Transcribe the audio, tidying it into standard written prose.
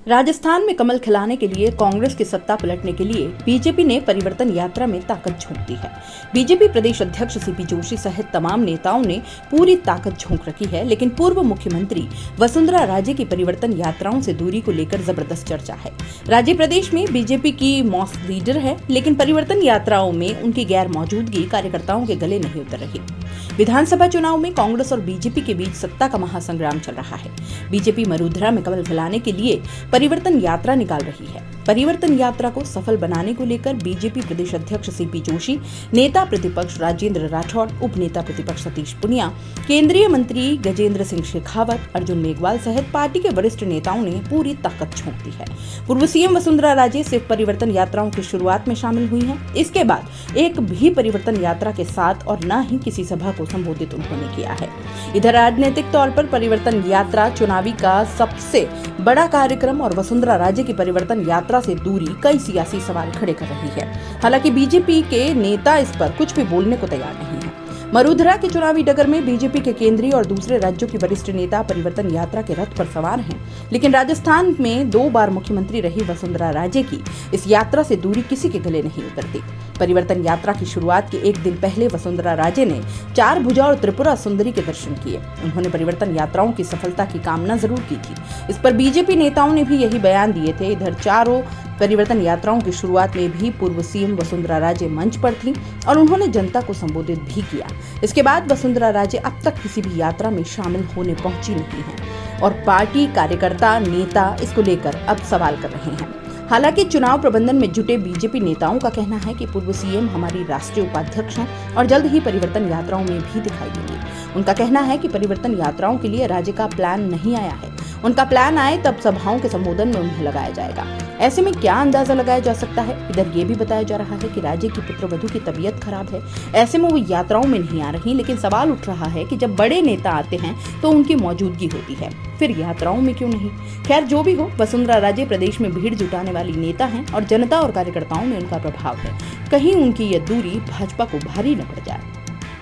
राजस्थान में कमल खिलाने के लिए कांग्रेस की सत्ता पलटने के लिए बीजेपी ने परिवर्तन यात्रा में ताकत झोंक दी है। बीजेपी प्रदेश अध्यक्ष सीपी जोशी सहित तमाम नेताओं ने पूरी ताकत झोंक रखी है, लेकिन पूर्व मुख्यमंत्री वसुंधरा राजे की परिवर्तन यात्राओं से दूरी को लेकर जबरदस्त चर्चा है। राजे प्रदेश में बीजेपी की मौजूद लीडर है, लेकिन परिवर्तन यात्राओं में उनकी गैर मौजूदगी कार्यकर्ताओं के गले नहीं उतर रही। विधानसभा चुनाव में कांग्रेस और बीजेपी के बीच सत्ता का महासंग्राम चल रहा है। बीजेपी मरूधरा में कमल खिलाने के लिए परिवर्तन यात्रा निकाल रही है। परिवर्तन यात्रा को सफल बनाने को लेकर बीजेपी प्रदेश अध्यक्ष सीपी जोशी, नेता प्रतिपक्ष राजेंद्र राठौड़, उप नेता प्रतिपक्ष सतीश पुनिया, केंद्रीय मंत्री गजेंद्र सिंह शेखावत, अर्जुन मेघवाल सहित पार्टी के वरिष्ठ नेताओं ने पूरी ताकत झोंक दी है। पूर्व सीएम वसुंधरा राजे सिर्फ परिवर्तन यात्राओं की शुरुआत में शामिल हुई हैं। इसके बाद एक भी परिवर्तन यात्रा के साथ और न ही किसी सभा को संबोधित उन्होंने किया है। इधर राजनीतिक तौर पर परिवर्तन यात्रा चुनावी का सबसे बड़ा कार्यक्रम और वसुंधरा राजे की परिवर्तन यात्रा से दूरी कई सियासी सवाल खड़े कर रही है। हालांकि बीजेपी के नेता इस पर कुछ भी बोलने को तैयार नहीं है। मरूधरा के चुनावी डगर में बीजेपी के केंद्रीय और दूसरे राज्यों के वरिष्ठ नेता परिवर्तन यात्रा के रथ पर सवार हैं, लेकिन राजस्थान में 2 बार मुख्यमंत्री रही वसुंधरा राजे की इस यात्रा से दूरी किसी के गले नहीं उतरती। परिवर्तन यात्रा की शुरुआत के एक दिन पहले वसुंधरा राजे ने 4 भुजा और त्रिपुरा सुंदरी के दर्शन किए। उन्होंने परिवर्तन यात्राओं की सफलता की कामना जरूर की थी। इस पर बीजेपी नेताओं ने भी यही बयान दिए थे। इधर चारों परिवर्तन यात्राओं की शुरुआत में भी पूर्व सीएम वसुंधरा राजे मंच पर थी और उन्होंने जनता को संबोधित भी किया। इसके बाद वसुंधरा राजे अब तक किसी भी यात्रा में शामिल होने पहुंची नहीं है और पार्टी कार्यकर्ता नेता इसको लेकर अब सवाल कर रहे हैं। हालांकि चुनाव प्रबंधन में जुटे बीजेपी नेताओं का कहना है कि पूर्व सीएम हमारी राष्ट्रीय उपाध्यक्ष हैं और जल्द ही परिवर्तन यात्राओं में भी दिखाई देंगे। उनका कहना है कि परिवर्तन यात्राओं के लिए राज्य का प्लान नहीं आया है। उनका प्लान आए तब सभाओं के संबोधन में उन्हें लगाया जाएगा। ऐसे में क्या अंदाजा लगाया जा सकता है? इधर ये भी बताया जा रहा है कि राज्य की पुत्रवधू की तबीयत खराब है, ऐसे में वो यात्राओं में नहीं आ रही। लेकिन सवाल उठ रहा है कि जब बड़े नेता आते हैं तो उनकी मौजूदगी होती है, फिर यात्राओं में क्यों नहीं? खैर, जो भी हो, वसुंधरा राजे प्रदेश में भीड़ जुटाने वाली नेता हैं और जनता और कार्यकर्ताओं में उनका प्रभाव है। कहीं उनकी यह दूरी भाजपा को भारी न पड़ जाए।